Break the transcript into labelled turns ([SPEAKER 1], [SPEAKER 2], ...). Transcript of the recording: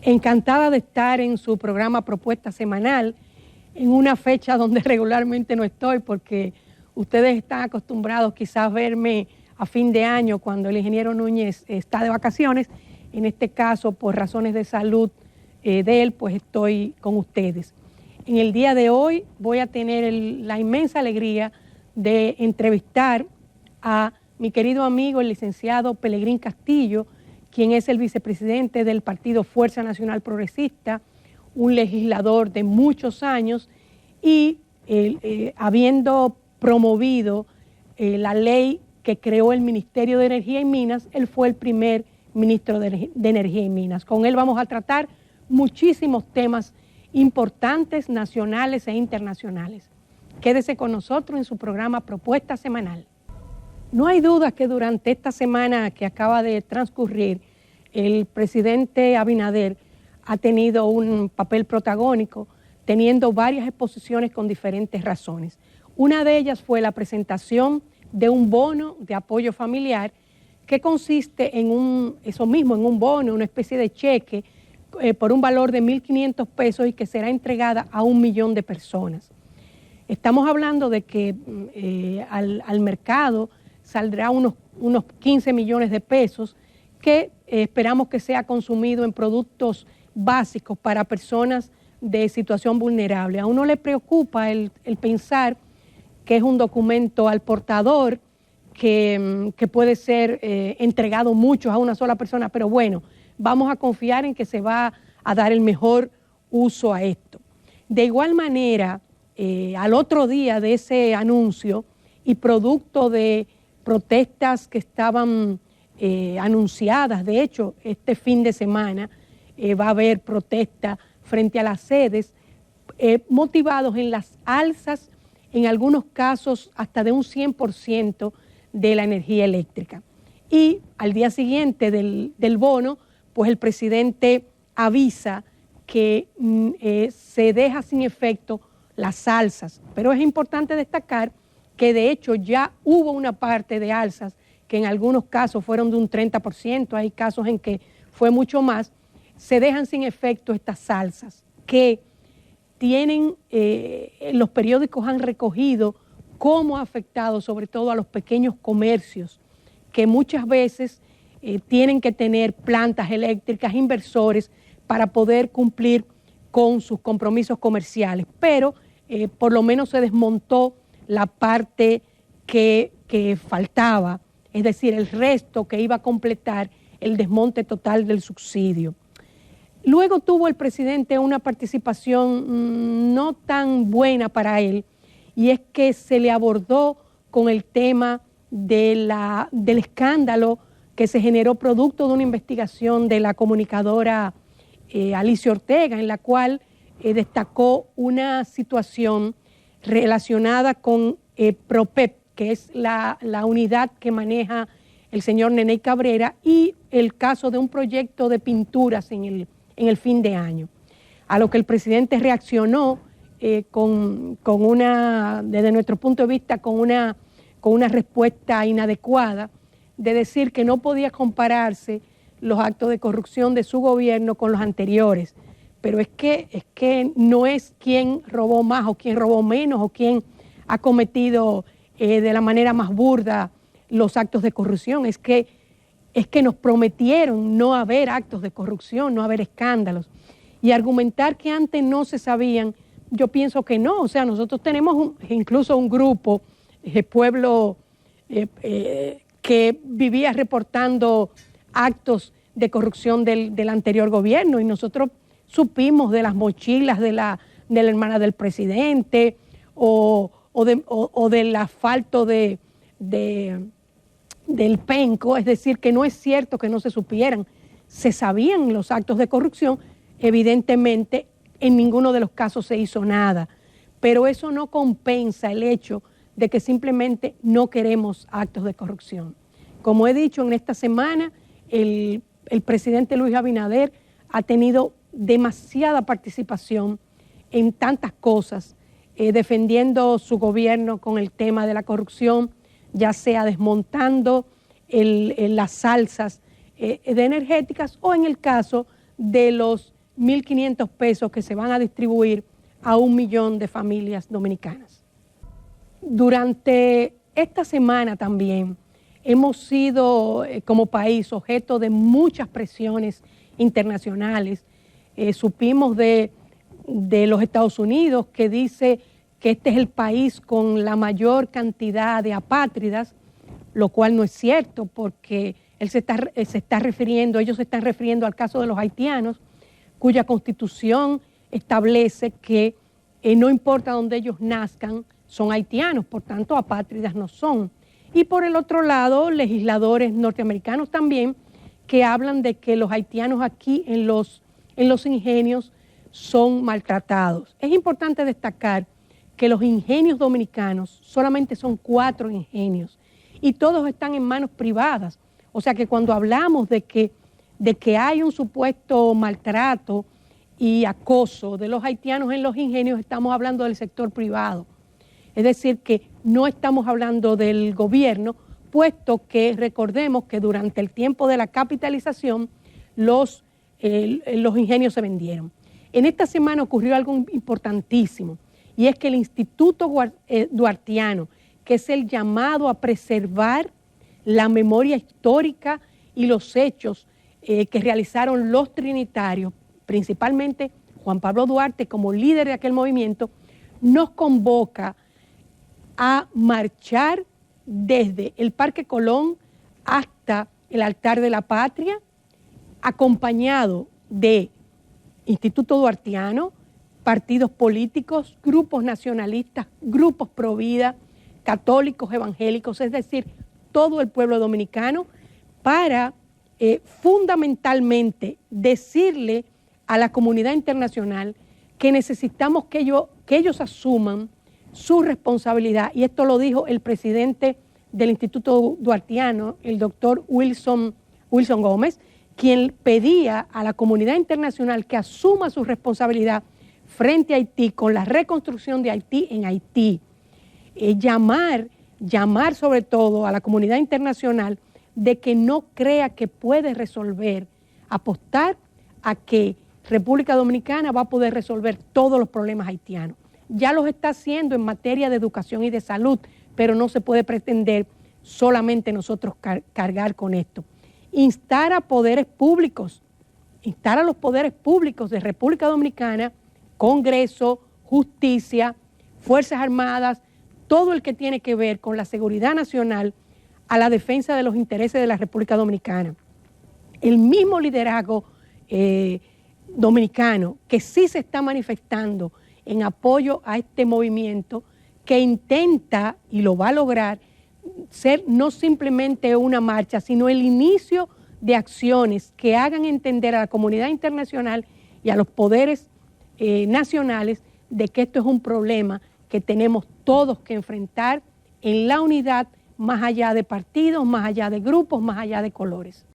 [SPEAKER 1] Encantada de estar en su programa Propuesta Semanal, en una fecha donde regularmente no estoy, porque ustedes están acostumbrados quizás a verme a fin de año cuando el ingeniero Núñez está de vacaciones. En este caso, por razones de salud de él, pues estoy con ustedes. En el día de hoy voy a tener la inmensa alegría de entrevistar a mi querido amigo, el licenciado Pelegrín Castillo, quien es el vicepresidente del Partido Fuerza Nacional Progresista, un legislador de muchos años y habiendo promovido la ley que creó el Ministerio de Energía y Minas, él fue el primer ministro de Energía y Minas. Con él vamos a tratar muchísimos temas importantes, nacionales e internacionales. Quédese con nosotros en su programa Propuesta Semanal. No hay duda que durante esta semana que acaba de transcurrir, el presidente Abinader ha tenido un papel protagónico, teniendo varias exposiciones con diferentes razones. Una de ellas fue la presentación de un bono de apoyo familiar que consiste en un bono, una especie de cheque por un valor de 1.500 pesos y que será entregada a 1 millón de personas. Estamos hablando de que al mercado saldrá unos 15 millones de pesos que esperamos que sea consumido en productos básicos para personas de situación vulnerable. A uno le preocupa el pensar que es un documento al portador que puede ser entregado muchos a una sola persona, pero bueno, vamos a confiar en que se va a dar el mejor uso a esto. De igual manera, al otro día de ese anuncio y producto de protestas que estaban anunciadas, de hecho, este fin de semana va a haber protesta frente a las sedes, motivados en las alzas, en algunos casos hasta de un 100% de la energía eléctrica. Y al día siguiente del bono, pues el presidente avisa que se deja sin efecto las alzas, pero es importante destacar que de hecho ya hubo una parte de alzas que en algunos casos fueron de un 30%, hay casos en que fue mucho más. Se dejan sin efecto estas alzas que tienen, los periódicos han recogido cómo ha afectado sobre todo a los pequeños comercios que muchas veces tienen que tener plantas eléctricas, inversores para poder cumplir con sus compromisos comerciales, pero por lo menos se desmontó la parte que faltaba, es decir, el resto que iba a completar el desmonte total del subsidio. Luego tuvo el presidente una participación no tan buena para él, y es que se le abordó con el tema del escándalo que se generó producto de una investigación de la comunicadora Alicia Ortega, en la cual destacó una situación relacionada con PROPEP, que es la unidad que maneja el señor Neney Cabrera, y el caso de un proyecto de pinturas en el fin de año. A lo que el presidente reaccionó desde nuestro punto de vista, con una respuesta inadecuada, de decir que no podía compararse los actos de corrupción de su gobierno con los anteriores. Pero es que no es quién robó más o quién robó menos o quién ha cometido de la manera más burda los actos de corrupción. Es que nos prometieron no haber actos de corrupción, no haber escándalos. Y argumentar que antes no se sabían, yo pienso que no. O sea, nosotros tenemos incluso un grupo, pueblo que vivía reportando actos de corrupción del anterior gobierno, y nosotros supimos de las mochilas de la hermana del presidente o del asfalto del penco. Es decir, que no es cierto que no se supieran, se sabían los actos de corrupción. Evidentemente en ninguno de los casos se hizo nada, pero eso no compensa el hecho de que simplemente no queremos actos de corrupción. Como he dicho, en esta semana el presidente Luis Abinader ha tenido demasiada participación en tantas cosas, defendiendo su gobierno con el tema de la corrupción, ya sea desmontando las alzas de energéticas, o en el caso de los 1.500 pesos que se van a distribuir a 1 millón de familias dominicanas. Durante esta semana también hemos sido como país objeto de muchas presiones internacionales. Supimos de los Estados Unidos, que dice que este es el país con la mayor cantidad de apátridas, lo cual no es cierto, porque ellos se están refiriendo al caso de los haitianos, cuya constitución establece que no importa dónde ellos nazcan, son haitianos, por tanto apátridas no son. Y por el otro lado, legisladores norteamericanos también, que hablan de que los haitianos aquí en los ingenios son maltratados. Es importante destacar que los ingenios dominicanos solamente son 4 ingenios y todos están en manos privadas. O sea que cuando hablamos de que hay un supuesto maltrato y acoso de los haitianos en los ingenios, estamos hablando del sector privado. Es decir, que no estamos hablando del gobierno, puesto que recordemos que durante el tiempo de la capitalización los ingenios se vendieron. En esta semana ocurrió algo importantísimo, y es que el Instituto Duartiano, que es el llamado a preservar la memoria histórica y los hechos que realizaron los trinitarios, principalmente Juan Pablo Duarte como líder de aquel movimiento, nos convoca a marchar desde el Parque Colón hasta el Altar de la Patria, acompañado de Instituto Duartiano, partidos políticos, grupos nacionalistas, grupos pro vida, católicos, evangélicos, es decir, todo el pueblo dominicano, para fundamentalmente decirle a la comunidad internacional que necesitamos que ellos asuman su responsabilidad, y esto lo dijo el presidente del Instituto Duartiano, el doctor Wilson Gómez, quien pedía a la comunidad internacional que asuma su responsabilidad frente a Haití con la reconstrucción de Haití en Haití. Llamar sobre todo a la comunidad internacional de que no crea que puede resolver, apostar a que República Dominicana va a poder resolver todos los problemas haitianos. Ya los está haciendo en materia de educación y de salud, pero no se puede pretender solamente nosotros cargar con esto. Instar a los poderes públicos de República Dominicana, Congreso, Justicia, Fuerzas Armadas, todo el que tiene que ver con la seguridad nacional, a la defensa de los intereses de la República Dominicana. El mismo liderazgo dominicano que sí se está manifestando en apoyo a este movimiento, que intenta, y lo va a lograr, ser no simplemente una marcha, sino el inicio de acciones que hagan entender a la comunidad internacional y a los poderes nacionales de que esto es un problema que tenemos todos que enfrentar en la unidad, más allá de partidos, más allá de grupos, más allá de colores.